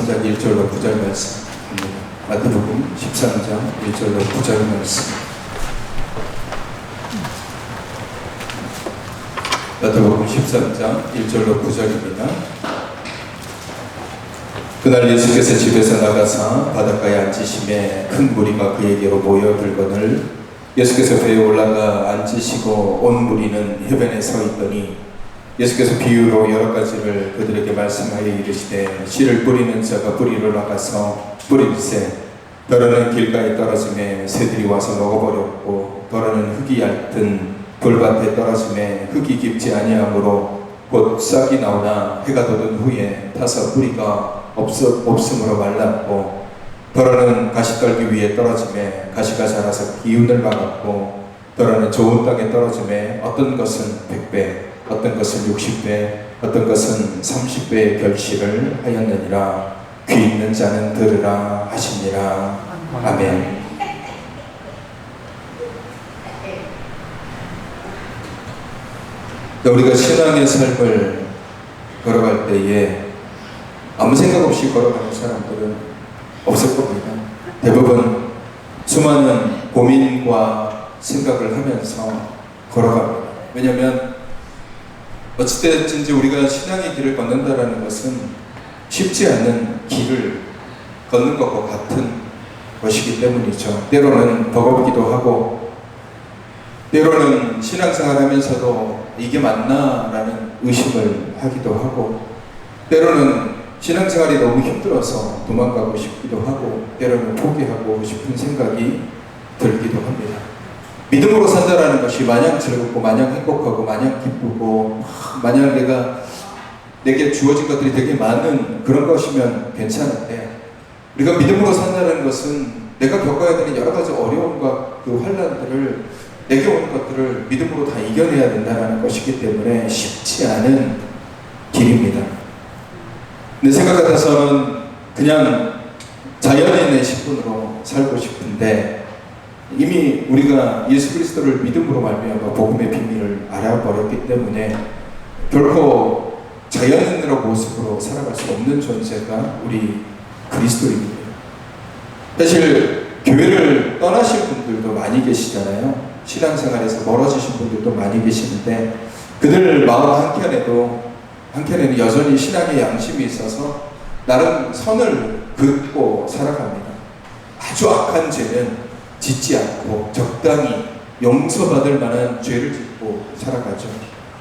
13장 1절로 9절 말씀입니다. 마태복음 13장 1절로 9절 말씀. 마태복음 13장 1절로 9절입니다. 그날 예수께서 집에서 나가사 바닷가에 앉으심에 큰 무리가 그에게로 모여들거늘 예수께서 배에 올라가 앉으시고 온 무리는 해변에 서 있더니 예수께서 비유로 여러 가지를 그들에게 말씀하여 이르시되 씨를 뿌리는 자가 뿌리로 나가서 뿌릴새 더러는 길가에 떨어짐에 새들이 와서 먹어버렸고 더러는 흙이 얇든 돌밭에 떨어짐에 흙이 깊지 아니하므로 곧 싹이 나오나 해가 돋은 후에 타서 뿌리가 없음으로 말랐고 더러는 가시떨기 위에 떨어짐에 가시가 자라서 기운을 막았고 더러는 좋은 땅에 떨어짐에 어떤 것은 100배 어떤 것은 60배 어떤 것은 30배의 결실을 하였느니라. 귀 있는 자는 들으라 하시니라. 아멘. 우리가 신앙의 삶을 걸어갈 때에 아무 생각 없이 걸어가는 사람들은 없을 겁니다. 대부분 수많은 고민과 생각을 하면서 걸어갑니다. 왜냐하면 어찌됐든지 우리가 신앙의 길을 걷는다는 것은 쉽지 않은 길을 걷는 것과 같은 것이기 때문이죠. 때로는 버겁기도 하고 때로는 신앙생활 하면서도 이게 맞나? 라는 의심을 하기도 하고 때로는 신앙생활이 너무 힘들어서 도망가고 싶기도 하고 때로는 포기하고 싶은 생각이 들기도 합니다. 믿음으로 산다라는 것이 마냥 즐겁고 마냥 행복하고 마냥 기쁘고 마냥 내게 주어진 것들이 되게 많은 그런 것이면 괜찮은데 우리가 믿음으로 산다는 것은 내가 겪어야 되는 여러 가지 어려움과 그 환난들을 내게 오는 것들을 믿음으로 다 이겨내야 된다는 것이기 때문에 쉽지 않은 길입니다. 내 생각 같아서는 그냥 자연인의 신분으로 살고 싶은데 이미 우리가 예수 그리스도를 믿음으로 말미암아 복음의 비밀을 알아버렸기 때문에 결코 자연인으로 모습으로 살아갈 수 없는 존재가 우리 그리스도입니다. 사실 교회를 떠나실 분들도 많이 계시잖아요. 신앙생활에서 멀어지신 분들도 많이 계시는데 그들 마음 한켠에는 여전히 신앙의 양심이 있어서 나름 선을 긋고 살아갑니다. 아주 악한 죄는 짓지 않고 적당히 용서받을 만한 죄를 짓고 살아가죠.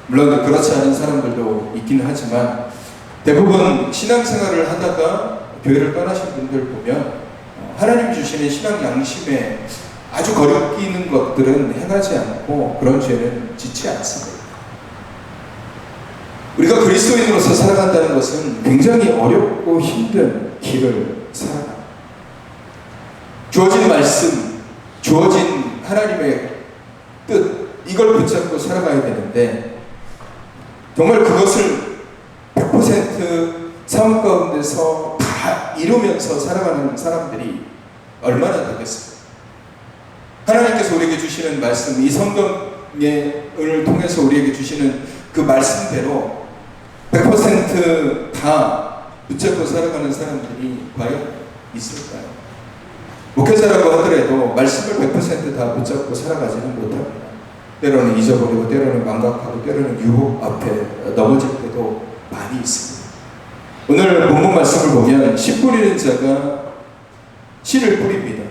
물론 그렇지 않은 사람들도 있긴 하지만 대부분 신앙생활을 하다가 교회를 떠나신 분들 보면 하나님 주시는 신앙 양심에 아주 거리끼는 것들은 행하지 않고 그런 죄는 짓지 않습니다. 우리가 그리스도인으로서 살아간다는 것은 굉장히 어렵고 힘든 길을 살아갑니다. 주어진 말씀, 주어진 하나님의 뜻, 이걸 붙잡고 살아가야 되는데 정말 그것을 100% 삶 가운데서 다 이루면서 살아가는 사람들이 얼마나 되겠습니까? 하나님께서 우리에게 주시는 말씀, 이 성경을 통해서 우리에게 주시는 그 말씀대로 100% 다 붙잡고 살아가는 사람들이 과연 있을까요? 목회자라고 하더라도 말씀을 100% 다 붙잡고 살아가지는 못합니다. 때로는 잊어버리고 때로는 망각하고 때로는 유혹 앞에 넘어질 때도 많이 있습니다. 오늘 본문 말씀을 보면 씨 뿌리는 자가 씨를 뿌립니다.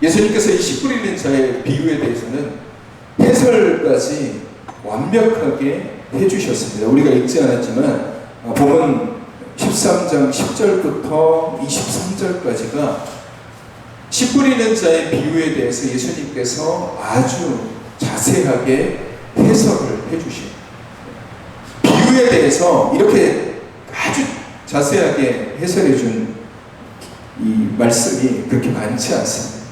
예수님께서 이 씨 뿌리는 자의 비유에 대해서는 해설까지 완벽하게 해주셨습니다. 우리가 읽지 않았지만 본문 13장 10절부터 23절까지가 씨 뿌리는 자의 비유에 대해서 예수님께서 아주 자세하게 해석을 해주십니다. 비유에 대해서 이렇게 아주 자세하게 해설해 준 이 말씀이 그렇게 많지 않습니다.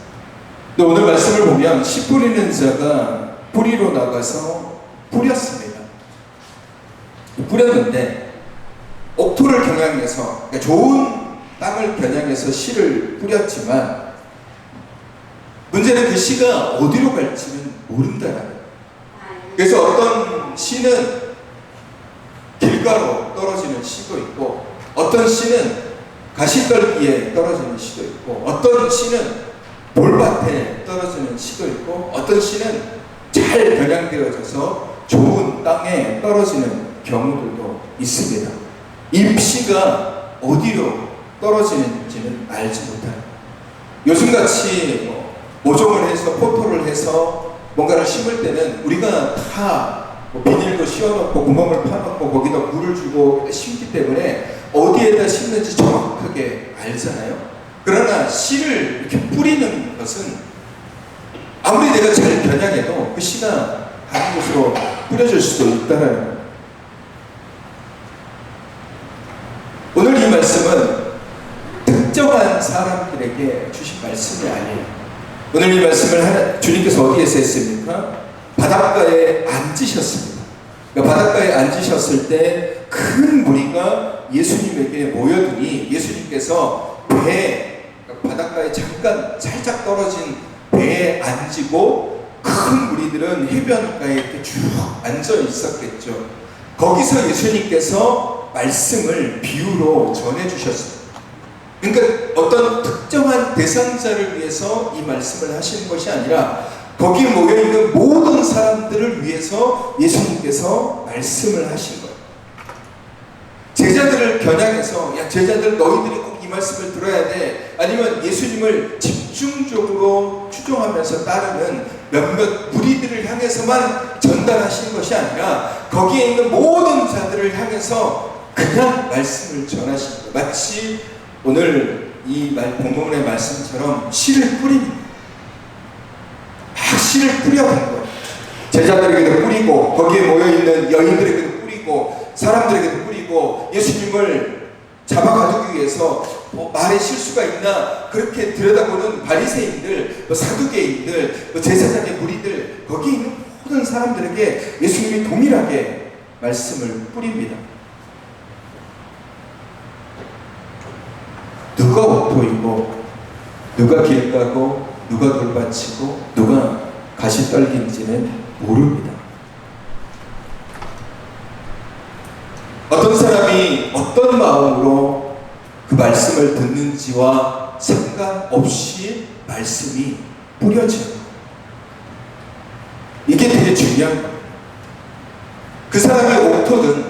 또 오늘 말씀을 보면 씨 뿌리는 자가 뿌리로 나가서 뿌렸습니다. 뿌렸는데 옥토를 겨냥해서 그러니까 좋은 땅을 겨냥해서 씨를 뿌렸지만 문제는 그 씨가 어디로 갈지는 모른다는 거예요. 그래서 어떤 씨는 길가로 떨어지는 씨도 있고 어떤 씨는 가시떨기에 떨어지는 씨도 있고, 어떤 씨는 돌밭에 떨어지는 씨도 있고, 어떤 씨는 잘 겨냥되어져서 좋은 땅에 떨어지는 경우들도 있습니다. 이 씨가 어디로 떨어지는지는 알지 못합니다. 요즘같이 모종을 해서 포토를 해서 뭔가를 심을 때는 우리가 다 비닐도 씌워놓고 구멍을 파놓고 거기다 물을 주고 심기 때문에 어디에다 심는지 정확하게 알잖아요. 그러나 씨를 이렇게 뿌리는 것은 아무리 내가 잘 겨냥해도 그 씨가 다른 곳으로 뿌려질 수도 있다는 거예요. 오늘 이 말씀은 특정한 사람들에게 주신 말씀이 아니에요. 오늘 이 말씀을 주님께서 어디에서 했습니까? 바닷가에 앉으셨습니다. 그러니까 바닷가에 앉으셨을 때 큰 무리가 예수님에게 모여드니 예수님께서 바닷가에 잠깐 살짝 떨어진 배에 앉으고 큰 무리들은 해변가에 이렇게 쭉 앉아 있었겠죠. 거기서 예수님께서 말씀을 비유로 전해주셨습니다. 그러니까 어떤 특정한 대상자를 위해서 이 말씀을 하시는 것이 아니라 거기에 모여있는 모든 사람들을 위해서 예수님께서 말씀을 하신 거예요. 제자들을 겨냥해서 야 제자들 너희들이 꼭 이 말씀을 들어야 돼, 아니면 예수님을 집중적으로 추종하면서 따르는 몇몇 무리들을 향해서만 전달하시는 것이 아니라 거기에 있는 모든 자들을 향해서 그냥 말씀을 전하시는 거예요. 마치 오늘 이 본문의 말씀처럼 씨를 뿌립니다. 막 씨를 뿌려간 거예요. 제자들에게도 뿌리고 거기에 모여있는 여인들에게도 뿌리고 사람들에게도 뿌리고 예수님을 잡아가두기 위해서 말에 실수가 있나 그렇게 들여다보는 바리새인들, 사두개인들, 제사장의 무리들, 거기에 있는 모든 사람들에게 예수님이 동일하게 말씀을 뿌립니다. 누가 옥토이고 누가 길가고 누가 돌밭이고 누가 가시떨기인지는 모릅니다. 어떤 사람이 어떤 마음으로 그 말씀을 듣는지와 상관없이 말씀이 뿌려져요. 이게 되게 중요한 거예요. 그 사람이 옥토든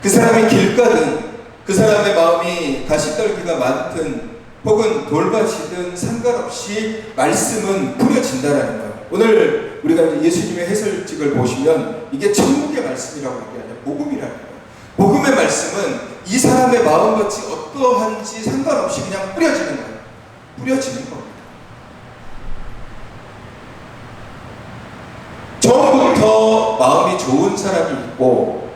그 사람이 길가든 그 사람의 마음이 가시떨기가 많든 혹은 돌밭이든 상관없이 말씀은 뿌려진다는 거예요. 오늘 우리가 예수님의 해설직을 보시면 이게 천국의 말씀이라고 얘기하죠. 복음이라는 거예요. 복음의 말씀은 이 사람의 마음같이 어떠한지 상관없이 그냥 뿌려지는 거예요. 뿌려지는 겁니다. 처음부터 마음이 좋은 사람이 있고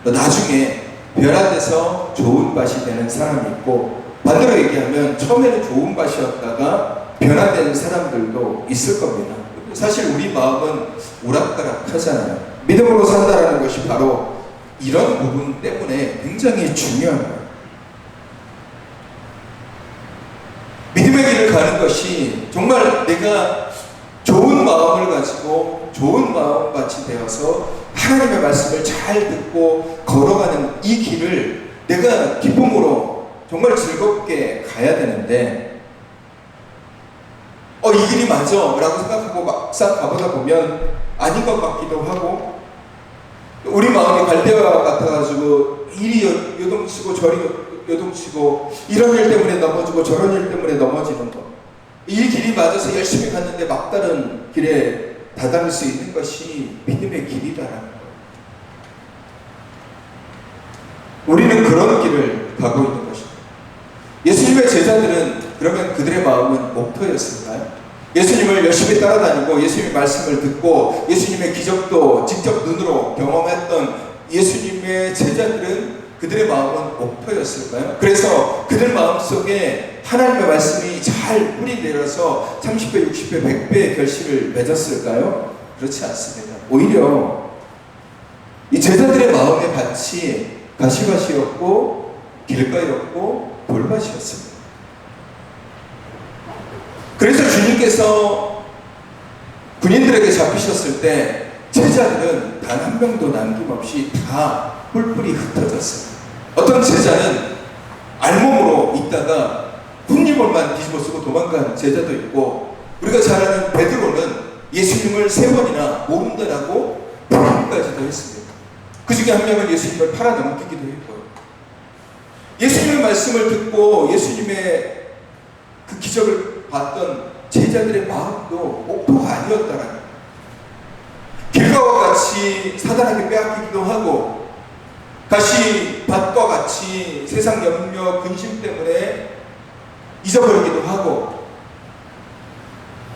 나중에 변화돼서 좋은 밭이 되는 사람이 있고, 반대로 얘기하면 처음에는 좋은 밭이었다가 변화된 사람들도 있을 겁니다. 사실 우리 마음은 오락가락하잖아요. 믿음으로 산다라는 것이 바로 이런 부분 때문에 굉장히 중요한 거예요. 믿음의 길을 가는 것이 정말 내가 좋은 마음을 가지고 좋은 마음같이 되어서 하나님의 말씀을 잘 듣고 걸어가는 이 길을 내가 기쁨으로 정말 즐겁게 가야 되는데, 이 길이 맞아 라고 생각하고 막상 가보다 보면 아닌 것 같기도 하고, 우리 마음이 갈대와 같아가지고 이리 요동치고 저리 요동치고 이런 일 때문에 넘어지고 저런 일 때문에 넘어지는 것, 이 길이 맞아서 열심히 갔는데 막다른 길에 다다를 수 있는 것이 믿음의 길이다라는 거예요. 우리는 그런 길을 가고 있는 것입니다. 예수님의 제자들은 그러면 그들의 마음은 옥토였을까요? 예수님을 열심히 따라다니고 예수님의 말씀을 듣고 예수님의 기적도 직접 눈으로 경험했던 예수님의 제자들은 그들의 마음은 옥토였을까요? 그래서 그들 마음속에 하나님의 말씀이 잘 뿌리 내려서 30배, 60배, 100배의 결실을 맺었을까요? 그렇지 않습니다. 오히려 이 제자들의 마음의 밭이 가시밭이었고 길가였고 돌밭이었습니다. 그래서 주님께서 군인들에게 잡히셨을 때 제자들은 단 한 명도 남김없이 다 뿔뿔이 흩어졌어요. 어떤 제자는 먹다가 뭇잎을만 뒤집어 쓰고 도망간 제자도 있고, 우리가 잘 아는 베드로는 예수님을 3번이나 모른다라고 부인까지도 했습니다. 그 중에 한 명은 예수님을 팔아넘기기도 했고요. 예수님의 말씀을 듣고 예수님의 그 기적을 봤던 제자들의 마음도 옥토가 아니었다는 거예요. 길가와 같이 사단에게 빼앗기기도 하고, 다시 밭과 같이 세상 염려, 근심 때문에 잊어버리기도 하고,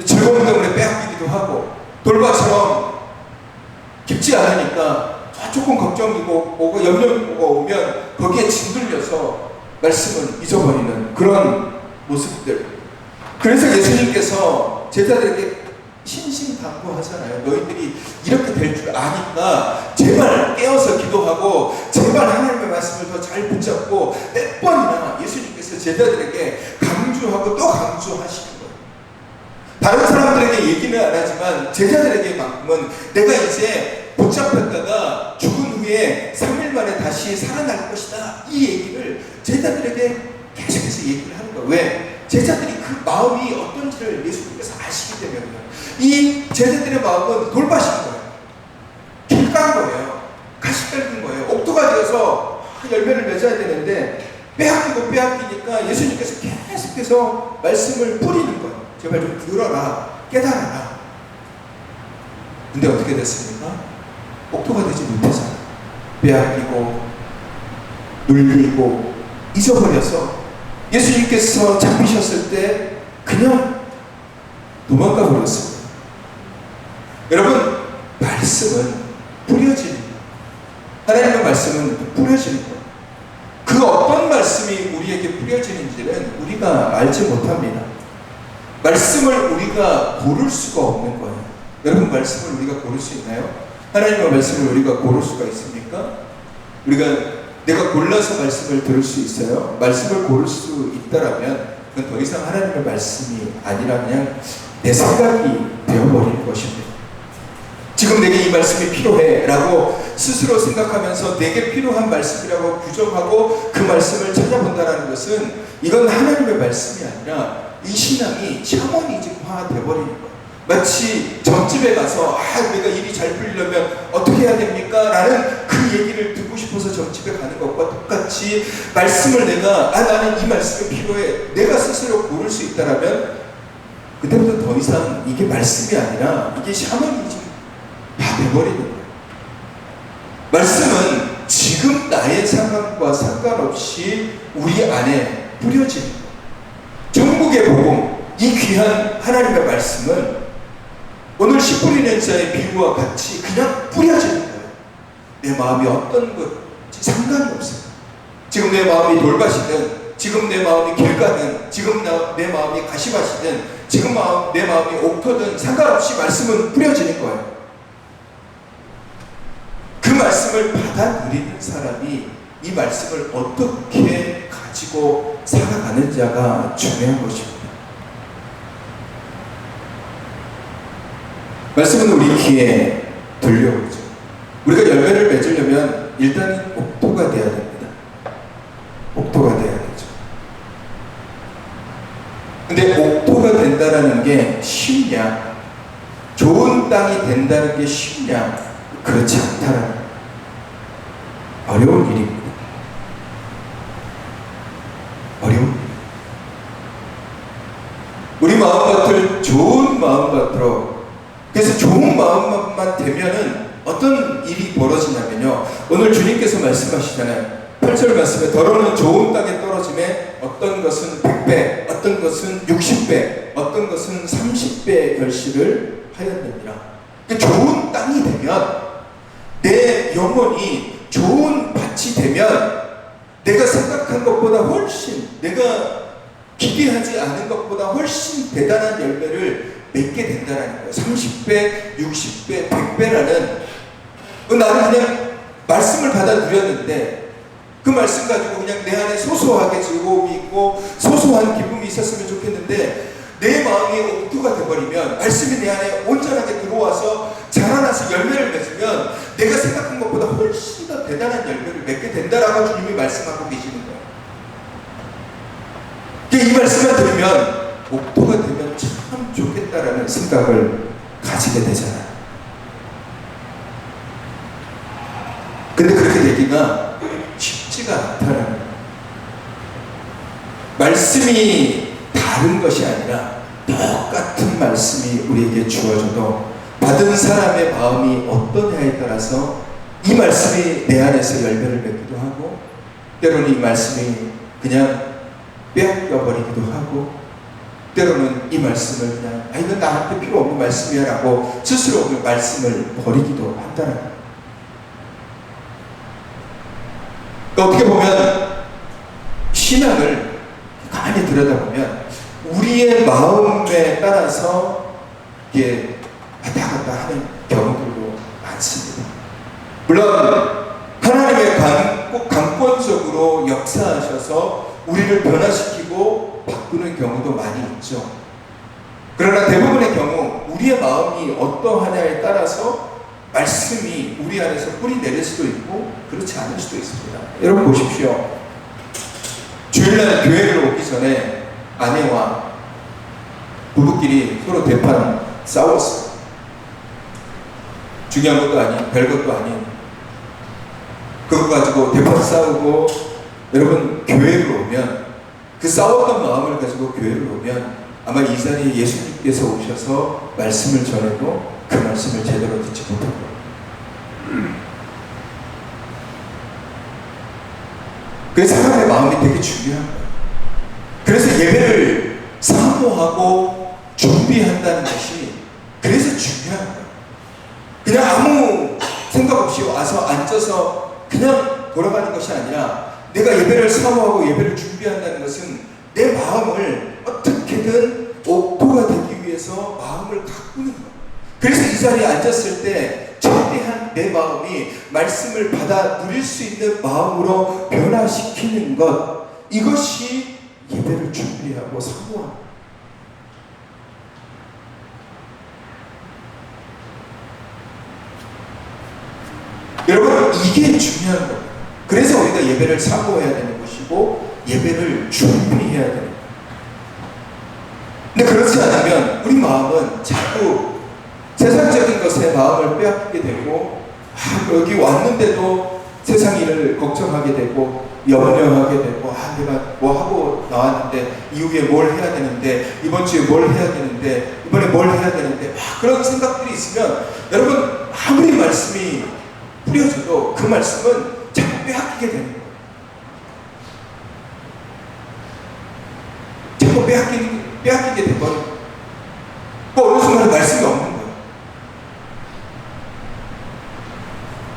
즐거움 때문에 빼앗기기도 하고, 돌밭처럼 깊지 않으니까 조금 걱정이고 오고 염려가 오면 거기에 짓눌려서 말씀을 잊어버리는 그런 모습들. 그래서 예수님께서 제자들에게 신신당부하잖아요. 너희들이 이렇게 될 줄 아니까 제발 깨어서 기도하고 제발 하나님의 말씀을 더 잘 붙잡고, 몇 번이나 예수님께서 제자들에게 강조하고 또 강조하시는 거예요. 다른 사람들에게 얘기는 안 하지만 제자들에게만큼은 내가 이제 붙잡혔다가 죽은 후에 3일 만에 다시 살아날 것이다, 이 얘기를 제자들에게 계속해서 얘기를 하는 거예요. 왜? 제자들이 그 마음이 어떤지를 예수님께서 아시기 때문이에요. 이 제자들의 마음은 돌밭인 거예요. 길가인 거예요. 가시떨긴 거예요. 옥토가 되어서 열매를 맺어야 되는데 빼앗기니까 예수님께서 계속해서 말씀을 뿌리는 거예요. 제발 좀 들어라, 깨달아라. 근데 어떻게 됐습니까? 옥토가 되지 못해서 빼앗기고 눌리고 잊어버려서 예수님께서 잡히셨을 때 그냥 도망가 버렸습니다. 여러분, 말씀은 뿌려지는 거예요. 하나님의 말씀은 뿌려지는 거예요. 그 어떤 말씀이 우리에게 뿌려지는지는 우리가 알지 못합니다. 말씀을 우리가 고를 수가 없는 거예요. 여러분, 말씀을 우리가 고를 수 있나요? 하나님의 말씀을 우리가 고를 수가 있습니까? 내가 골라서 말씀을 들을 수 있어요? 말씀을 고를 수 있다라면 그건 더 이상 하나님의 말씀이 아니라 그냥 내 생각이 되어버리는 것입니다. 지금 내게 이 말씀이 필요해 라고 스스로 생각하면서 내게 필요한 말씀이라고 규정하고 그 말씀을 찾아본다는 것은, 이건 하나님의 말씀이 아니라 이 신앙이 샤머니즘화 되어버리는 거예요. 마치 점집에 가서 내가 일이 잘 풀리려면 어떻게 해야 됩니까? 라는 그 얘기를 듣고 싶어서 점집에 가는 것과 똑같이 말씀을 내가 나는 이 말씀이 필요해, 내가 스스로 고를 수 있다라면 그때부터 더 이상 이게 말씀이 아니라 이게 샤머니즘 다 돼버리는 거예요. 말씀은 지금 나의 상황과 상관없이 우리 안에 뿌려지는 거예요. 전국의 복음, 이 귀한 하나님의 말씀은 오늘 씨 뿌리는 자의 비유와 같이 그냥 뿌려지는 거예요. 내 마음이 어떤 것이 상관이 없어요. 지금 내 마음이 돌밭이든, 지금 내 마음이 길가든, 지금 내 마음이 가시밭이든, 지금 내 마음이 옥토든 상관없이 말씀은 뿌려지는 거예요. 그 말씀을 받아들이는 사람이 이 말씀을 어떻게 가지고 살아가는지가 중요한 것입니다. 말씀은 우리 귀에 들려오죠. 우리가 열매를 맺으려면 일단 옥토가 돼야 됩니다. 옥토가 돼야 되죠. 근데 옥토가 된다는 게 쉽냐? 좋은 땅이 된다는 게 쉽냐? 그렇지 않다라는 거예요. 어려운 일입니다. 어려운 일. 우리 마음밭을 좋은 마음밭으로, 그래서 좋은 마음만 되면은 어떤 일이 벌어지냐면요, 오늘 주님께서 말씀하시잖아요. 8절 말씀에 더러는 좋은 땅에 떨어짐에 어떤 것은 100배, 어떤 것은 60배, 어떤 것은 30배의 결실을 하였느니라. 좋은 땅이 되면, 내 영혼이 좋은 밭이 되면 내가 생각한 것보다 훨씬, 내가 기대하지 않은 것보다 훨씬 대단한 열매를 맺게 된다는 거예요. 30배, 60배, 100배라는, 나는 그냥 말씀을 받아 누렸는데 그 말씀 가지고 그냥 내 안에 소소하게 즐거움이 있고 소소한 기쁨이 있었으면 좋겠는데, 내 마음이 옥토가 되어버리면, 말씀이 내 안에 온전하게 들어와서 자라나서 열매를 맺으면 내가 생각한 것보다 훨씬 더 대단한 열매를 맺게 된다라고 주님이 말씀하고 계시는 거예요. 이 말씀만 들으면 옥토가 되면 참 좋겠다라는 생각을 가지게 되잖아요. 근데 그렇게 되기가 쉽지가 않다라는 거예요. 말씀이 다른 것이 아니라 똑같은 말씀이 우리에게 주어져도 받은 사람의 마음이 어떠냐에 따라서 이 말씀이 내 안에서 열매를 맺기도 하고, 때로는 이 말씀이 그냥 빼앗겨버리기도 하고, 때로는 이 말씀을 그냥 이건 나한테 필요 없는 말씀이야 라고 스스로 그 말씀을 버리기도 한다는 거예요. 그러니까 어떻게 보면 신앙을 가만히 들여다보면 우리의 마음에 따라서 이게 왔다 갔다 하는 경우들도 많습니다. 물론 하나님의 강권적으로 역사하셔서 우리를 변화시키고 바꾸는 경우도 많이 있죠. 그러나 대부분의 경우 우리의 마음이 어떠하냐에 따라서 말씀이 우리 안에서 뿌리 내릴 수도 있고 그렇지 않을 수도 있습니다. 여러분 보십시오. 주일날 교회를 오기 전에 아내와 부부끼리 서로 대판 싸웠어요. 중요한 것도 아닌, 별것도 아닌 그거 가지고 대판 싸우고, 여러분 교회를 오면 그 싸웠던 마음을 가지고 교회를 오면 아마 이 자리에 예수님께서 오셔서 말씀을 전해도 그 말씀을 제대로 듣지 못할 거예요. 그래서 사람의 마음이 되게 중요한 거예요. 그래서 예배를 사모하고 준비한다는 것이 그래서 중요한 거예요. 그냥 아무 생각 없이 와서 앉아서 그냥 돌아가는 것이 아니라 내가 예배를 사모하고 예배를 준비한다는 것은 내 마음을 어떻게든 옥토가 되기 위해서 마음을 가꾸는 거예요. 그래서 이 자리에 앉았을 때 최대한 내 마음이 말씀을 받아 누릴 수 있는 마음으로 변화시키는 것, 이것이 예배를 준비하고 사모하는 거예요. 여러분, 이게 중요한 거예요. 그래서 우리가 예배를 사모해야 되는 것이고 예배를 준비해야 되는 거예요. 근데 그렇지 않으면 우리 마음은 자꾸 세상적인 것에 마음을 빼앗기게 되고, 여기 왔는데도 세상 일을 걱정하게 되고 염려하게 되고, 내가 뭐 하고 나왔는데 이후에 뭘 해야 되는데, 이번 주에 뭘 해야 되는데, 이번에 뭘 해야 되는데, 그런 생각들이 있으면 여러분 아무리 말씀이 뿌려져도 그 말씀은 자꾸 빼앗기게 되는 거예요. 자꾸 빼앗기게 되면 어느 순간에 말씀이 없는 거예요.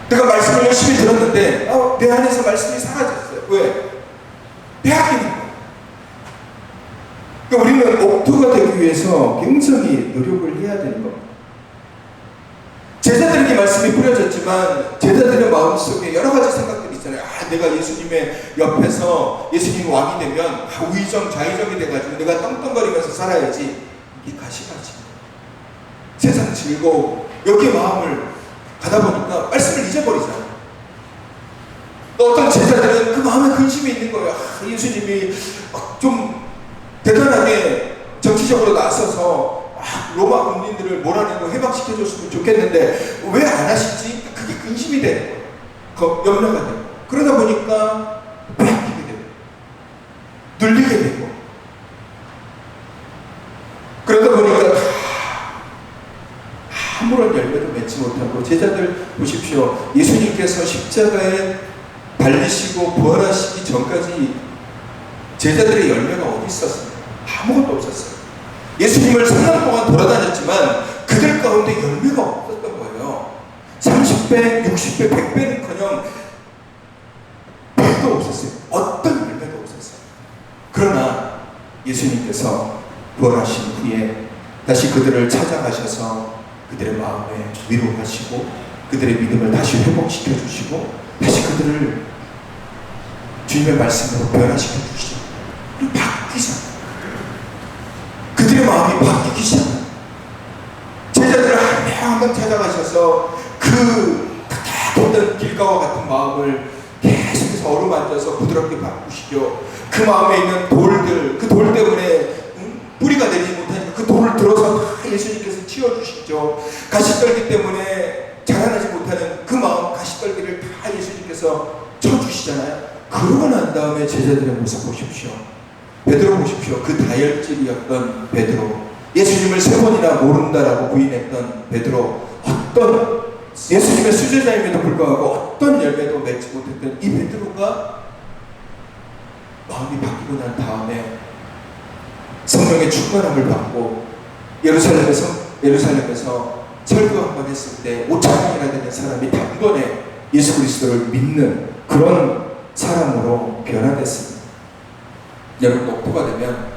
내가 말씀을 열심히 들었는데 내 안에서 말씀이 사라졌어요. 왜? 빼앗기는 거예요. 그러니까 우리는 옥토가 되기 위해서 굉장히 노력을 해야 되는 겁니다. 제자들에게 말씀이 뿌려졌지만 제자들의 마음속에 여러 가지 생각들이 있잖아요. 내가 예수님의 옆에서 예수님 왕이 되면 우의정 좌의정이 돼가지고 내가 떵떵거리면서 살아야지. 이게 가시가지. 세상 즐거움, 여기에 마음을 가다 보니까 말씀을 잊어버리잖아요. 또 어떤 제자들은 그 마음에 근심이 있는 거예요. 예수님이 좀 대단하게 정치적으로 나서서 로마 군인들을 몰아내고 해방시켜줬으면 좋겠는데 왜 안 하시지? 그게 근심이 되는 거예요. 염려가 되고, 그러다 보니까 빼앗기게 되고 눌리게 되고, 그러다 보니까 아무런 열매도 맺지 못하고, 제자들 보십시오. 예수님께서 십자가에 달리시고 부활하시기 전까지 제자들의 열매가 어디 있었어요? 아무것도 없었어요. 예수님을 3년 동안 돌아다녔지만 그들 가운데 열매가 없었던 거예요. 30배, 60배, 100배는커녕 100도 없었어요. 어떤 열매도 없었어요. 그러나 예수님께서 부활하신 후에 다시 그들을 찾아가셔서 그들의 마음에 위로하시고 그들의 믿음을 다시 회복시켜 주시고 다시 그들을 주님의 말씀으로 변화시켜 주시죠. 바뀌잖아요. 그들의 마음이 바뀌기 시작합니다. 제자들을 한 명 한 명 찾아가셔서 그 답답했던 길가와 같은 마음을 계속해서 어루만져서 부드럽게 바꾸시죠. 그 마음에 있는 돌들, 그 돌 때문에 뿌리가 내리지 못하니까 그 돌을 들어서 다 예수님께서 치워주시죠. 가시떨기 때문에 자라나지 못하는 그 마음 가시떨기를 다 예수님께서 쳐주시잖아요. 그러고 난 다음에 제자들의 모습 보십시오. 베드로 보십시오. 그 다혈질이었던 베드로, 예수님을 3번이나 모른다라고 부인했던 베드로, 어떤 예수님의 수제자임에도 불구하고 어떤 열매도 맺지 못했던 이 베드로가 마음이 바뀌고 난 다음에 성령의 충만함을 받고 예루살렘에서 설교 한번 했을 때 5,000명이나 되는 사람이 단번에 예수 그리스도를 믿는 그런 사람으로 변화됐습니다. 여러분, 목표가 되면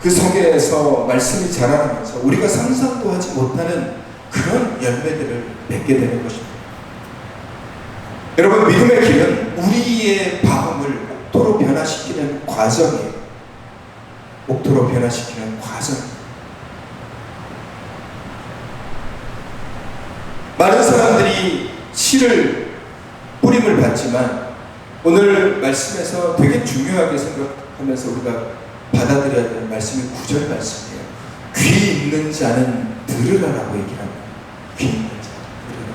그 속에서 말씀이 자라나면서 우리가 상상도 하지 못하는 그런 열매들을 맺게 되는 것입니다. 여러분, 믿음의 길은 우리의 마음을 목토로 변화시키는 과정이에요. 목토로 변화시키는 과정. 많은 사람들이 씨를 뿌림을 받지만 오늘 말씀에서 되게 중요하게 생각하면서 우리가 받아들여야 되는 말씀이 9절 말씀이에요. 귀 있는 자는 들으라라고 얘기를 합니다. 귀 있는 자는 들으라.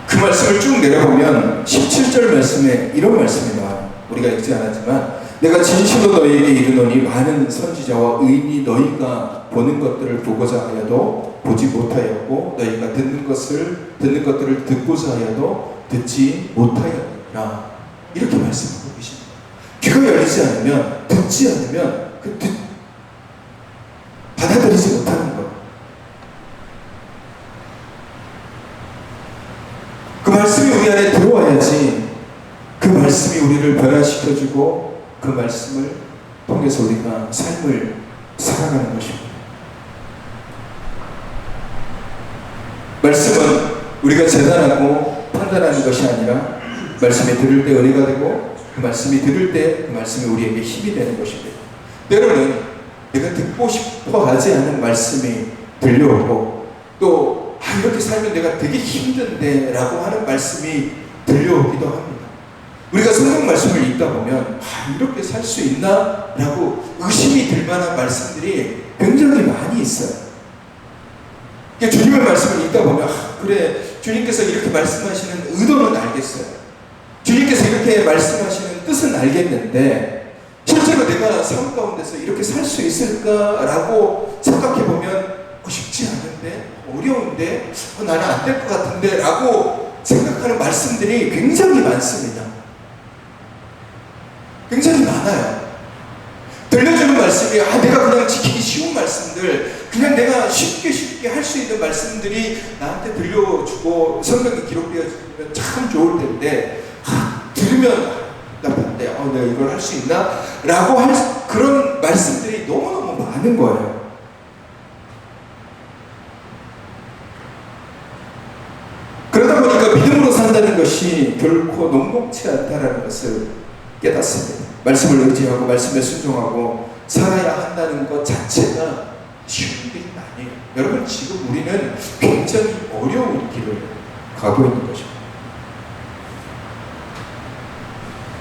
그 말씀을 쭉 내려보면 17절 말씀에 이런 말씀이 나와요. 우리가 읽지 않았지만 내가 진실로 너희에게 이르노니 많은 선지자와 의인이 너희가 보는 것들을 보고자 하여도 보지 못하였고 너희가 듣는 것들을 듣고자 하여도 듣지 못하였느니라. 이렇게 말씀하고 계십니다. 귀가 열리지 않으면, 듣지 않으면 받아들이지 못하는 것. 그 말씀이 우리 안에 들어와야지 그 말씀이 우리를 변화시켜주고 그 말씀을 통해서 우리가 삶을 살아가는 것입니다. 말씀은 우리가 재단하고 판단하는 것이 아니라 말씀이 들을 때 은혜가 되고 그 말씀이 들을 때 그 말씀이 우리에게 힘이 되는 것입니다. 때로는 내가 듣고 싶어 하지 않은 말씀이 들려오고 또 이렇게 살면 내가 되게 힘든데 라고 하는 말씀이 들려오기도 합니다. 우리가 성경 말씀을 읽다 보면 이렇게 살 수 있나? 라고 의심이 들 만한 말씀들이 굉장히 많이 있어요. 주님의 말씀을 읽다 보면 그래, 주님께서 이렇게 말씀하시는 의도는 알겠어요. 주님께서 이렇게 말씀하시는 뜻은 알겠는데 실제로 내가 삶 가운데서 이렇게 살 수 있을까라고 생각해보면 쉽지 않은데, 어려운데, 나는 안 될 것 같은데 라고 생각하는 말씀들이 굉장히 많습니다. 굉장히 많아요. 들려주는 말씀이 내가 그냥 지키기 쉬운 말씀들, 그냥 내가 쉽게 할 수 있는 말씀들이 나한테 들려주고 성경에 기록되어지면 참 좋을 텐데 들으면 나쁜데 내가 이걸 할 수 있나? 라고 할 그런 말씀들이 너무너무 많은 거예요. 그러다 보니까 믿음으로 산다는 것이 결코 녹록치 않다는 것을 깨닫습니다. 말씀을 의지하고 말씀에 순종하고 살아야 한다는 것 자체가 쉬운 길이 아니에요. 여러분, 지금 우리는 굉장히 어려운 길을 가고 있는 것입니다.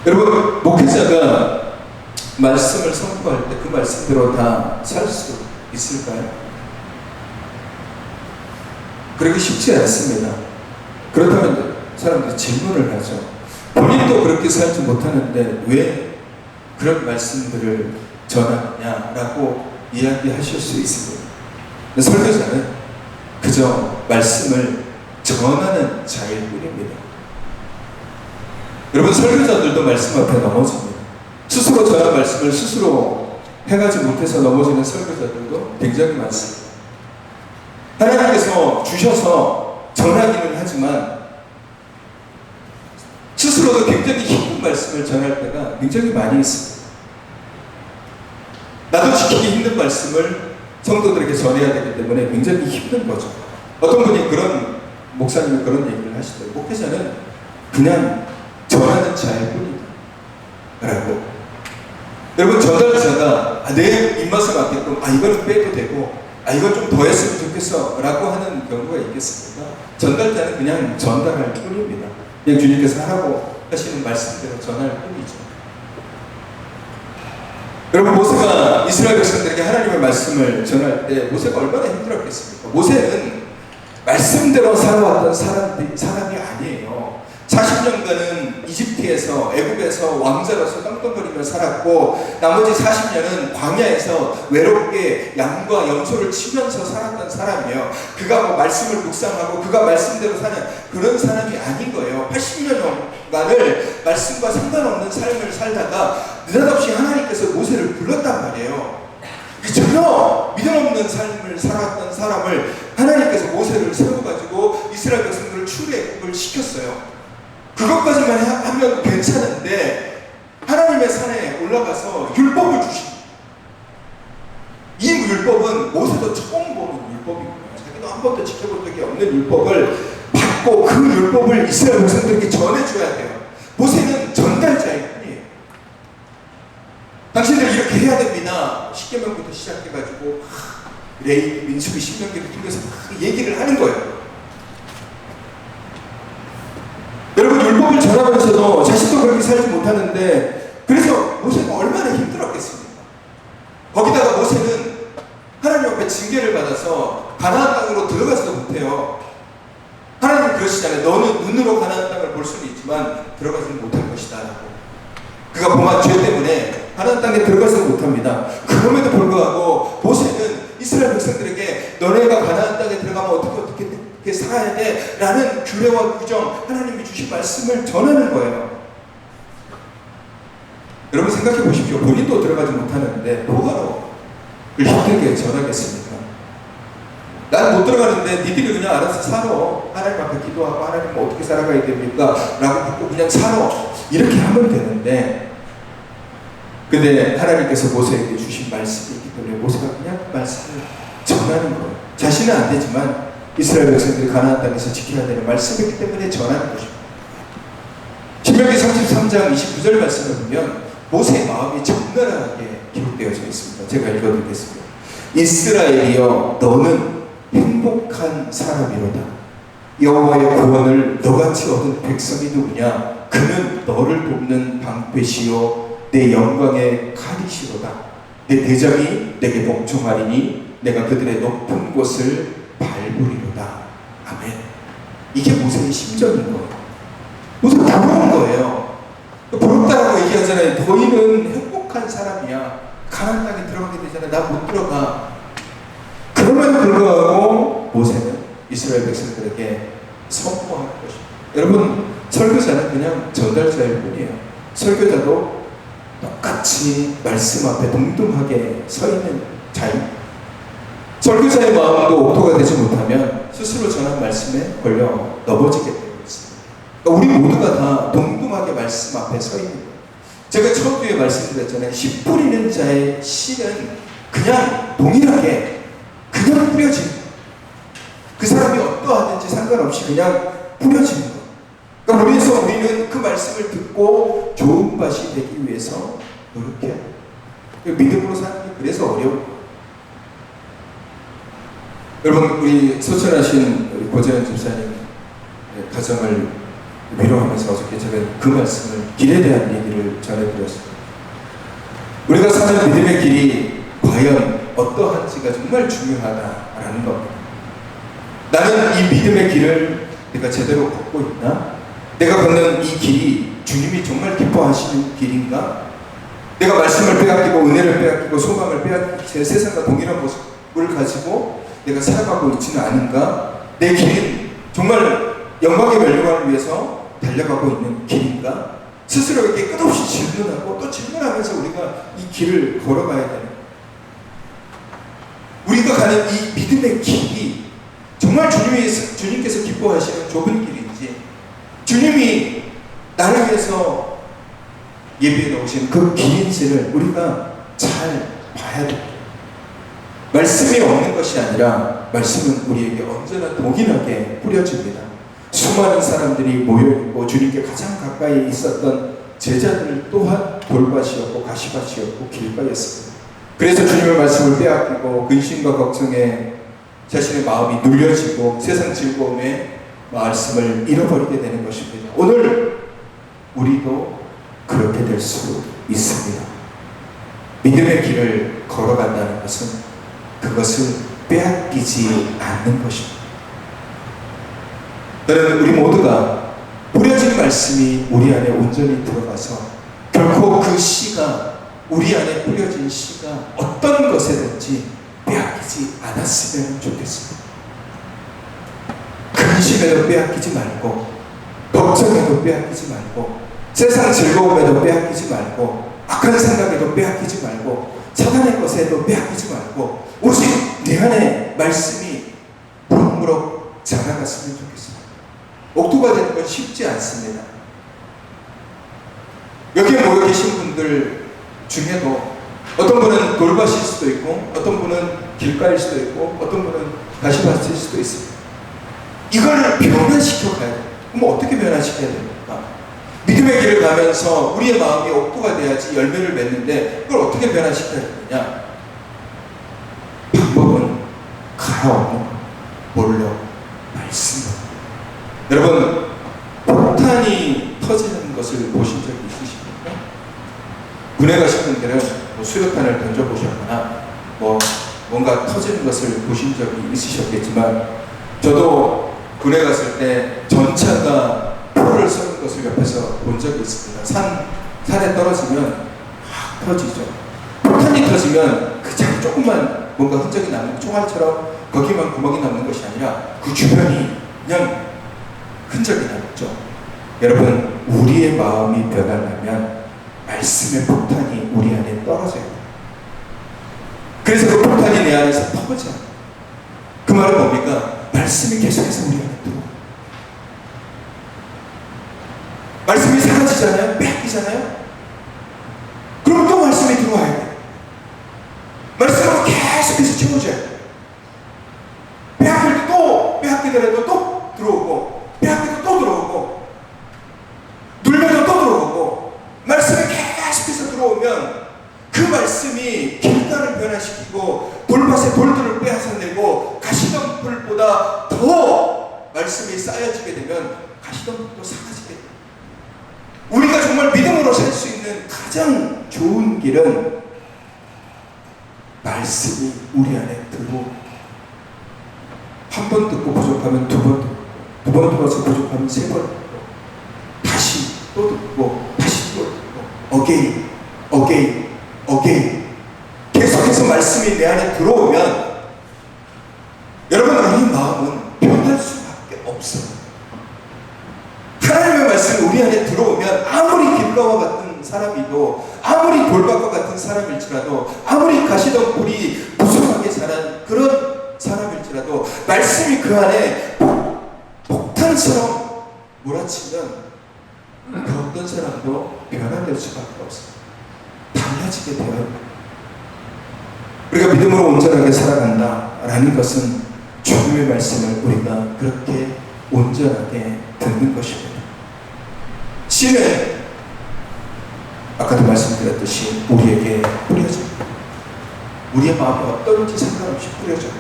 여러분, 목회자가 말씀을 선포할 때 그 말씀대로 다 살 수 있을까요? 그러기 쉽지 않습니다. 그렇다면 사람들이 질문을 하죠. 본인도 그렇게 살지 못하는데 왜 그런 말씀들을 전하냐라고 이야기하실 수 있습니다. 설교자는 그저 말씀을 전하는 자일 뿐입니다. 여러분, 설교자들도 말씀 앞에 넘어집니다. 스스로 전한 말씀을 스스로 해가지 못해서 넘어지는 설교자들도 굉장히 많습니다. 하나님께서 주셔서 전하기는 하지만 스스로도 굉장히 힘든 말씀을 전할 때가 굉장히 많이 있습니다. 나도 지키기 힘든 말씀을 성도들에게 전해야 되기 때문에 굉장히 힘든 거죠. 어떤 분이 목사님이 그런 얘기를 하시더라고요. 목회자는 그냥 전하는 자일 뿐이다 라고. 여러분, 전달자가 내 입맛에 맞게끔 이거는 빼도 되고 이건 좀 더 했으면 좋겠어 라고 하는 경우가 있겠습니까? 전달자는 그냥 전달할 뿐입니다. 그냥 주님께서 하라고 하시는 말씀대로 전할 뿐이죠. 여러분, 모세가 이스라엘 백성들에게 하나님의 말씀을 전할 때 모세가 얼마나 힘들었겠습니까? 모세는 말씀대로 살아왔던 사람이 아니에요. 40년간은 이집트에서, 애굽에서 왕자로서 떵떵거리며 살았고, 나머지 40년은 광야에서 외롭게 양과 염소를 치면서 살았던 사람이에요. 그가 뭐 말씀을 묵상하고 그가 말씀대로 사는 그런 사람이 아닌 거예요. 80년간을 말씀과 상관없는 삶을 살다가 느닷없이 하나님께서 모세를 불렀단 말이에요. 전혀 믿음 없는 삶을 살았던 사람을 하나님께서 모세를 세워가지고 이스라엘 백성들을 출애굽을 시켰어요. 그것까지만 하면 괜찮은데 하나님의 산에 올라가서 율법을 주십니다. 이 율법은 모세도 처음 보는 율법이고요. 자기도 한 번도 지켜본 적이 없는 율법을 받고 그 율법을 이스라엘 백성들에게 전해줘야 돼요. 모세는 전달자일 뿐이에요. 당신들 이렇게 해야 됩니다. 십계명부터 시작해가지고 레위, 민수기, 신명기를 통해서 막 얘기를 하는 거예요. 여러분, 율법을 전하면서도 자신도 그렇게 살지 못하는데, 그래서 모세가 얼마나 힘들었겠습니까? 거기다가 모세는 하나님 앞에 징계를 받아서 가나안 땅으로 들어가지도 못해요. 하나님 그러시잖아요. 너는 눈으로 가나안 땅을 볼 수는 있지만 들어가지는 못할 것이다 라고. 그가 범한 죄 때문에 가나안 땅에 들어가지도 못합니다. 그럼에도 불구하고 모세는 이스라엘 백성들에게 너네가 가나안 땅에 들어가면 어떻게 살아야 돼 라는 규례와 규정, 하나님이 주신 말씀을 전하는 거예요. 여러분, 생각해 보십시오. 본인도 들어가지 못하는데 뭐하러 그걸 힘들게 전하겠습니까? 난 못 들어가는데 니들이 그냥 알아서 살아. 하나님 앞에 기도하고 하나님 어떻게 살아가야 됩니까? 라고 묻고 그냥 살아. 이렇게 하면 되는데, 근데 하나님께서 모세에게 주신 말씀이 있기 때문에 모세가 그냥 말씀을 전하는 거예요. 자신은 안 되지만 이스라엘 백성들이 가나안 땅에서 지켜야 되는 말씀이기 때문에 전하는 것입니다. 신명기 33장 29절 말씀을 보면 모세의 마음이 적나라하게 기록되어져 있습니다. 제가 읽어드리겠습니다. 이스라엘이여, 너는 행복한 사람이로다. 여호와의 구원을 너같이 얻은 백성이 누구냐? 그는 너를 돕는 방패시요 내 영광의 칼이시로다. 내 대장이 내게 복종하리니 내가 그들의 높은 곳을 밟으리로다. 아멘. 이게 모세의 심정인 거예요. 모세가 부러운 거예요. 부럽다라고 얘기하잖아요. 너희는 행복한 사람이야. 가나안 땅에 들어가게 되잖아. 나 못 들어가. 그럼에도 불구하고 모세는 이스라엘 백성들에게 선포할 것입니다. 여러분, 설교자는 그냥 전달자일 뿐이에요. 설교자도 똑같이 말씀 앞에 동등하게 서 있는 자입니다. 설교자의 마음도 옥토가 되지 못하면 스스로 전한 말씀에 걸려 넘어지게 되고 있습니다. 그러니까 우리 모두가 다 동등하게 말씀 앞에 서 있는 거예요. 제가 처음에 말씀드렸잖아요. 씨 뿌리는 자의 씨는 그냥 동일하게 그냥 뿌려지는 거예요. 그 사람이 어떠하든지 상관없이 그냥 뿌려지는 거예요. 그러니까 우리는 그 말씀을 듣고 좋은 밭이 되기 위해서 노력해야 돼요. 믿음으로 사는 게 그래서 어려워요. 여러분, 우리 소천하신 우리 고재현 집사님 가정을 위로하면서 어저께 제가 그 말씀을, 길에 대한 얘기를 전해드렸습니다. 우리가 사는 믿음의 길이 과연 어떠한지가 정말 중요하다라는 겁니다. 나는 이 믿음의 길을 내가 제대로 걷고 있나? 내가 걷는 이 길이 주님이 정말 기뻐하시는 길인가? 내가 말씀을 빼앗기고 은혜를 빼앗기고 소망을 빼앗기고 제 세상과 동일한 모습을 가지고 내가 살아가고 있지는 않은가? 내 길은 정말 영광의 멸류관을 위해서 달려가고 있는 길인가? 스스로에게 끝없이 질문하고 또 질문하면서 우리가 이 길을 걸어가야 되는, 우리가 가는 이 믿음의 길이 정말 주님께서 기뻐하시는 좁은 길인지, 주님이 나를 위해서 예비해 놓으신 그 길인지를 우리가 잘 봐야 됩니다. 말씀이 없는 것이 아니라 말씀은 우리에게 언제나 동일하게 뿌려집니다. 수많은 사람들이 모여있고 주님께 가장 가까이 있었던 제자들 또한 돌밭이었고 가시밭이었고 길가였습니다. 그래서 주님의 말씀을 빼앗기고 근심과 걱정에 자신의 마음이 눌려지고 세상 즐거움에 말씀을 잃어버리게 되는 것입니다. 오늘 우리도 그렇게 될 수 있습니다. 믿음의 길을 걸어간다는 것은 그것을 빼앗기지 않는 것입니다. 여러분, 우리 모두가 뿌려진 말씀이 우리 안에 온전히 들어가서 결코 그 씨가, 우리 안에 뿌려진 씨가 어떤 것에든지 빼앗기지 않았으면 좋겠습니다. 근심에도 빼앗기지 말고, 걱정에도 빼앗기지 말고, 세상 즐거움에도 빼앗기지 말고, 악한 생각에도 빼앗기지 말고, 사단의 것에도 빼앗기지 말고, 오직 내 안에 말씀이 무럭무럭 자라갔으면 좋겠습니다. 옥토가 되는 건 쉽지 않습니다. 여기에 모여 계신 분들 중에도 어떤 분은 돌밭일 수도 있고, 어떤 분은 길가일 수도 있고, 어떤 분은 가시밭일 수도 있습니다. 이걸 변화시켜 가야 돼요. 그럼 어떻게 변화시켜야 됩니까? 믿음의 길을 가면서 우리의 마음이 옥토가 돼야지 열매를 맺는데, 그걸 어떻게 변화시켜야 되느냐? 방법은 가라앉는 몰려 말씀입니다. 여러분, 폭탄이 터지는 것을 보신 적이 있으십니까? 군에 가신 분들은 수류탄을 던져보셨거나 뭔가 터지는 것을 보신 적이 있으셨겠지만, 저도 군에 갔을 때 전차가 포를 쏘는 것을 옆에서 본 적이 있습니다. 산에 떨어지면 확 터지죠. 폭탄이 터지면 그 자리 조금만 뭔가 흔적이 남는, 총알처럼 거기만 구멍이 남는 것이 아니라 그 주변이 그냥 흔적이 남죠. 여러분, 우리의 마음이 변하려면 말씀의 폭탄이 우리 안에 떨어져야 돼요. 그래서 그 폭탄이 내 안에서 터져요. 그 말은 뭡니까? 말씀이 계속해서 우리 안에 들어와요. 말씀이 사라지잖아요? 빼앗기잖아요? 그럼 또 말씀이 들어와야 돼요. 말씀으로 계속해서 채워져야 돼요. 빼앗길 때 또 빼앗기더라도 또 들어오고, 빼앗기도 또 들어오고, 눌려도 또 들어오고, 말씀이 계속해서 들어오면 그 말씀이 길가를 변화시키고 돌밭에 돌들을 빼앗아내고, 가시덤불보다 더 말씀이 쌓여지게 되면 가시덤불도 사라지게 돼요. 우리가 정말 믿음으로 살 수 있는 가장 좋은 길은 말씀이 우리 안에 들어오고, 한 번 듣고 부족하면 두 번 듣고, 두 번 들어서 부족하면 세 번 듣고, 다시 또 듣고, 다시 또 듣고, 어게인 계속해서 말씀이 내 안에 들어오면, 여러분, 우리 마음은 변할 수밖에 없어요. 하나님의 말씀이 우리 안에 들어오면 아무리 길가와 같은 사람이도, 아무리 돌밭과 같은 사람일지라도, 아무리 가시덤불이 무성하게 자란 그런 사람일지라도, 말씀이 그 안에 폭탄처럼 몰아치면 그 어떤 사람도 변화될 수밖에 없어요. 달라지게 되어요. 우리가 믿음으로 온전하게 살아간다라는 것은 주님의 말씀을 우리가 그렇게 온전하게 듣는 것입니다. 씨는 아까도 말씀드렸듯이 우리에게 뿌려집니다. 우리의 마음이 어떤지 상관없이 뿌려져요.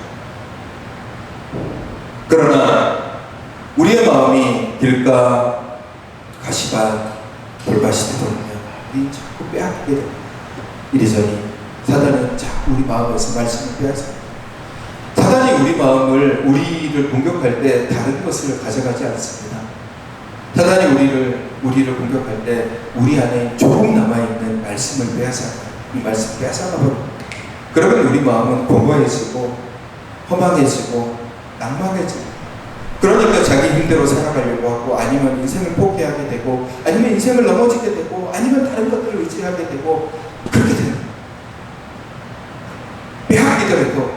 그러나 우리의 마음이 길가, 가시밭, 돌밭이 되다 보면 우리 자꾸 빼앗기게 됩니다. 이리저리 사단은 자꾸 우리 마음에서 말씀을 빼앗아요. 사단이 우리 마음을, 우리를 공격할 때 다른 것을 가져가지 않습니다. 사단이 우리를 공격할 때 우리 안에 조금 남아있는 말씀을 빼앗아가요. 이 말씀 빼앗아가버립니다. 그러면 우리 마음은 공허해지고 허망해지고 낭만해지고, 그러니까 자기 힘대로 살아가려고 하고, 아니면 인생을 포기하게 되고, 아니면 인생을 넘어지게 되고, 아니면 다른 것들을 의지하게 되고, 그렇게 돼요. 빼앗기더라도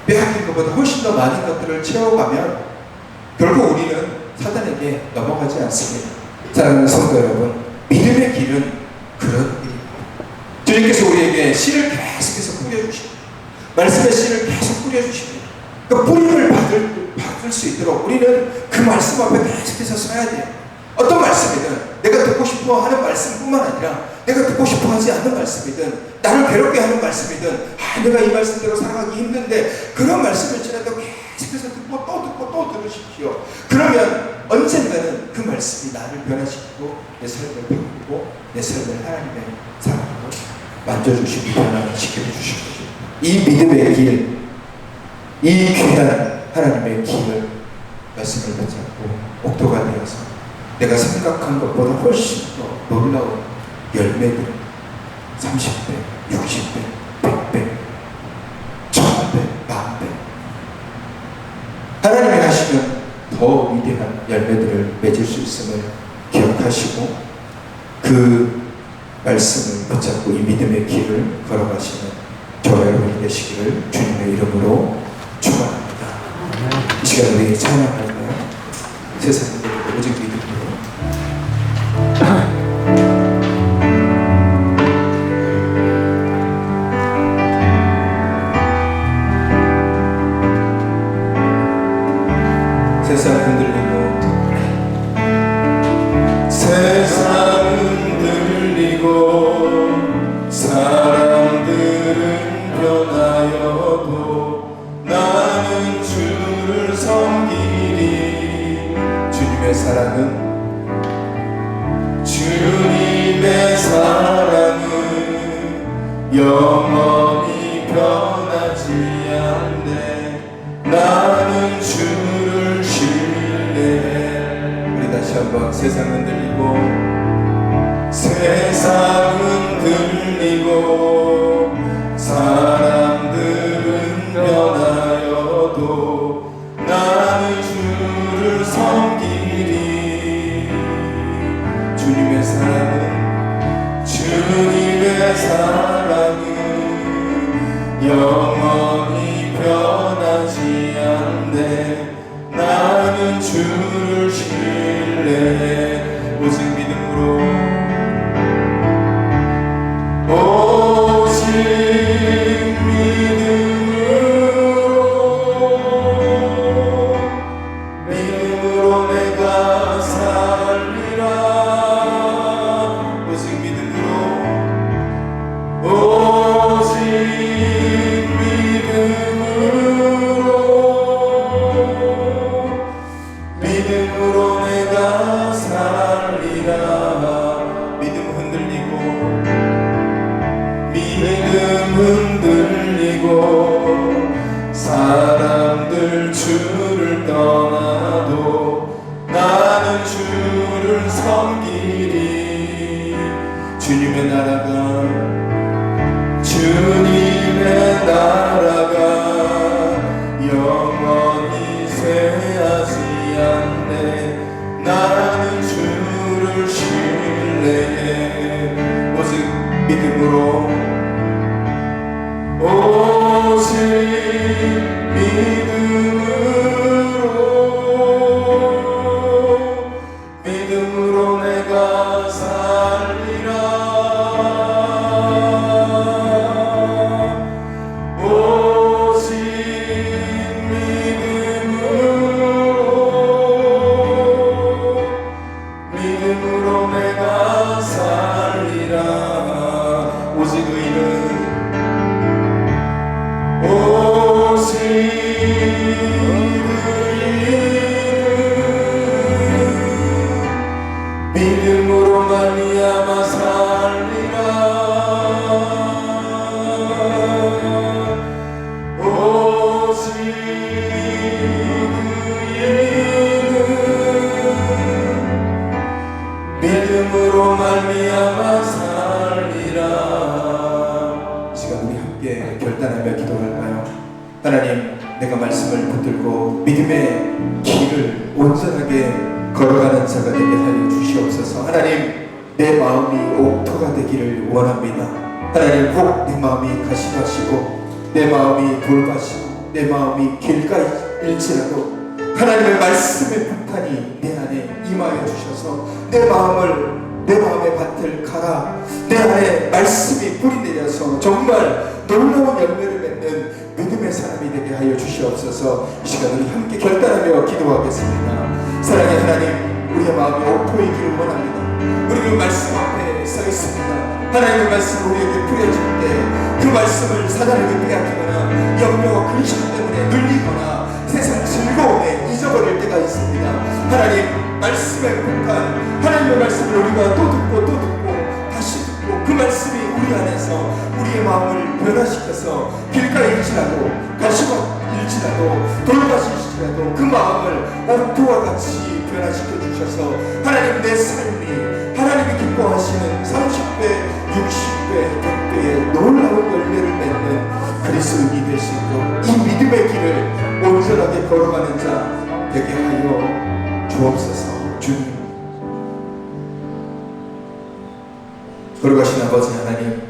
빼앗긴 것보다 훨씬 더 많은 것들을 채워가면 결국 우리는 사단에게 넘어가지 않습니다. 사랑하는 성도 여러분, 믿음의 길은 그런 길입니다. 주님께서 우리에게 씨를 계속해서 뿌려주십니다. 말씀의 씨를 계속 뿌려주십니다. 그 뿌림을 받을 수 있도록 우리는 그 말씀 앞에 계속해서 서야 돼요. 어떤 말씀이든, 내가 듣고 싶어 하는 말씀뿐만 아니라 내가 듣고 싶어 하지 않는 말씀이든, 나를 괴롭게 하는 말씀이든, 내가 이 말씀대로 살아가기 힘든데 그런 말씀일지라도 계속해서 듣고 또 들으십시오. 그러면 언젠가는 그 말씀이 나를 변화시키고 내 삶을 바꾸고 내 삶을 하나님의 사랑으로 만져주시고 변화를 지켜주시고 이 믿음의 길, 이 귀한 하나님의 길을 말씀을 붙잡고 옥토가 되어서 내가 생각한 것보다 훨씬 더 놀라운 열매들 30배, 60배, 100배, 1000배, 10,000배 하나님이 하시면 더 위대한 열매들을 맺을 수 있음을 기억하시고 그 말씀을 붙잡고 이 믿음의 길을 걸어가시는 저와 여러분이 되시기를 주님의 이름으로 축원합니다. 이 시간 우리 찬양할까요? 세상에 오직 믿음으로 세상 흔들리고 세상 흔들리고 사람들은 변하여도 나는 주를 섬기리. 주님의 사랑은 영원히 변하지 않네. 나는 주를 신뢰해. 우리 다시 한번 세상 흔들리고 세상 흔들리고 사람들은 변하여도 나는 주를 섬기리. 주님의 사랑은 영원히 변하지 않네. 나는 주를 신뢰해. 오직 믿음으로 오직 믿음으로 내가 살리라. 오직 믿음으로 오직 믿음으로 내가 살리라. 믿음 흔들리고 사람들 주를 떠나도 나는 주를 섬기리. 주님의 나라가 영원히 쇠하지 않네. 나는 주를 신뢰해. 오직 믿음으로 오직 믿음으로 내가 살리라. 오직 믿음으로 내가 살리라. 오직 의는 오직 믿음으로 말미암아 살리라. 오직 믿음으로 말미암아 살리라. 시간 우리 함께 결단하며 기도할까요? 하나님, 내가 말씀을 붙들고 믿음의 길을 온전하게 걸어가는 자가 되게 하여 주시옵소서. 하나님, 내 마음이 옥토가 되기를 원합니다. 하나님, 꼭 내 마음이 가시밭이고 내 마음이 돌밭이고 내 마음이 길가일지라도 하나님의 말씀의 폭탄이 내 안에 임하여 주셔서 내 마음의 밭을 갈아 내 안에 말씀이 뿌리 내려서 정말 놀라운 열매를 맺는 믿음의 사람이 되게 하여 주시옵소서. 이 시간 우리 함께 결단하며 기도하겠습니다. 사랑의 하나님, 우리의 마음이 옥토이기를 원합니다. 우리는 말씀 앞에 서 있습니다. 하나님의 말씀 우리에게 뿌려질 때 그 말씀을 사단에게 빼앗기거나 염려와 근심 때문에 눌리거나 세상 즐거움에 잊어버릴 때가 있습니다. 하나님, 말씀의 폭탄, 하나님의 말씀을 우리가 또 듣고 다시 듣고 그 말씀이 우리 안에서 우리의 마음을 변화시켜서 길가일지라도 가시밭일지라도 돌밭일지라도 그 마음을 옥토와 같이 변화시켜 주셔서 하나님 내 삶이 하나님이 기뻐하시는 30배, 60배, 100배의 놀라운 열매를 맺는 그리스도인이 될 수 있도록 이 믿음의 길을 온전하게 걸어가는 자 되게 하여 주옵소서. 주님, 걸어가신 아버지 하나님,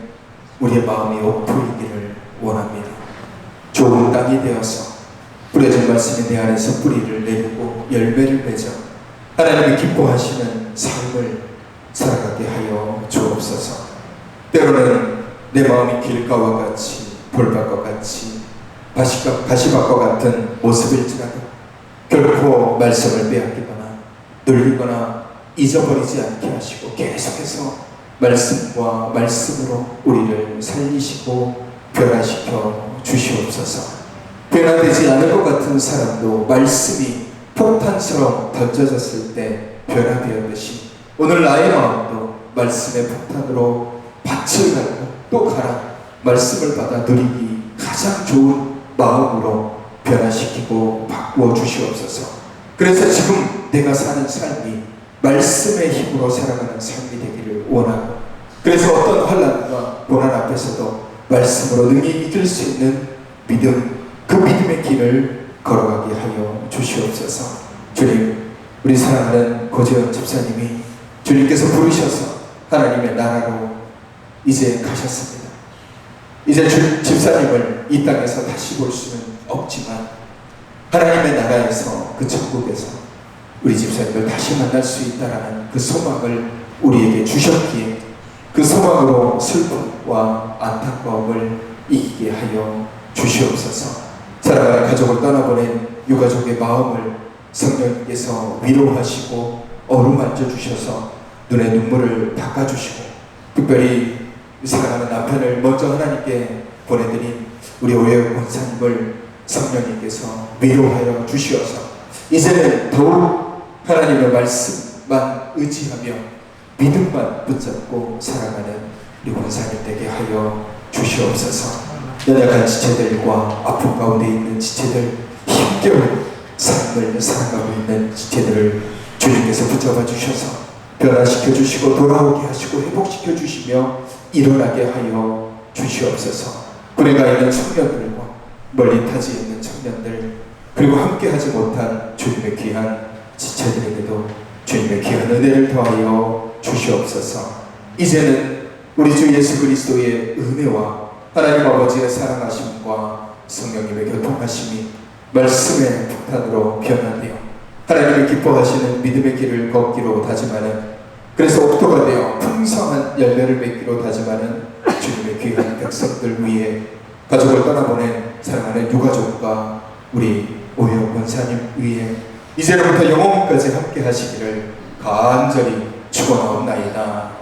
우리의 마음이 옥토이기를 원합니다. 좋은 땅이 되어서 뿌려진 말씀이 내 안에서 뿌리를 내리고 열매를 맺어 하나님이 기뻐하시는 삶을 살아가게 하여 주옵소서. 때로는 내 마음이 길가와 같이 볼밭과 같이 가시밭과 같은 모습일지라도 결코 말씀을 빼앗기거나 놀리거나 잊어버리지 않게 하시고 계속해서 말씀과 말씀으로 우리를 살리시고 변화시켜 주시옵소서. 변화되지 않을 것 같은 사람도 말씀이 폭탄처럼 던져졌을 때 변화되었듯이 오늘 나의 마음도 말씀의 폭탄으로 밭을 갈고 또 가라 말씀을 받아 누리기 가장 좋은 마음으로 변화시키고 바꾸어 주시옵소서. 그래서 지금 내가 사는 삶이 말씀의 힘으로 살아가는 삶이 되기를 원하고, 그래서 어떤 환난과 고난 앞에서도 말씀으로 능히 이길 수 있는 믿음, 그 믿음의 길을 걸어가게 하여 주시옵소서. 주님, 우리 사랑하는 고재현 집사님이 주님께서 부르셔서 하나님의 나라로 이제 가셨습니다. 이제 집사님을 이 땅에서 다시 볼 수는 없지만 하나님의 나라에서, 그 천국에서 우리 집사님을 다시 만날 수 있다라는 그 소망을 우리에게 주셨기에 그 소망으로 슬픔과 안타까움을 이기게 하여 주시옵소서. 사랑하는 가족을 떠나보낸 유가족의 마음을 성령님께서 위로하시고 어루만져 주셔서 눈에 눈물을 닦아주시고, 특별히 사랑하는 남편을 먼저 하나님께 보내드린 우리 오해영 권사님을 성령님께서 위로하여 주시어서 이제는 더욱 하나님의 말씀만 의지하며 믿음만 붙잡고 살아가는 우리 권사님 되게 하여 주시옵소서. 연약한 지체들과 아픔 가운데 있는 지체들, 힘겨운 삶을 살아가고 있는 지체들을 주님께서 붙잡아 주셔서 변화시켜 주시고 돌아오게 하시고 회복시켜 주시며 일어나게 하여 주시옵소서. 군에 가 있는 청년들과 멀리 타지에 있는 청년들, 그리고 함께하지 못한 주님의 귀한 지체들에게도 주님의 귀한 은혜를 더하여 주시옵소서. 이제는 우리 주 예수 그리스도의 은혜와 하나님 아버지의 사랑하심과 성령님의 교통하심이 말씀의 폭탄으로 변화되어 하나님을 기뻐하시는 믿음의 길을 걷기로 다짐하는, 그래서 옥토가 되어 풍성한 열매를 맺기로 다짐하는 주님의 귀한 백성들 위해 가족을 떠나보낸 사랑하는 유가족과 우리 오해영 권사님 위해 이제로부터 영원까지 함께 하시기를 간절히 축원하옵나이다.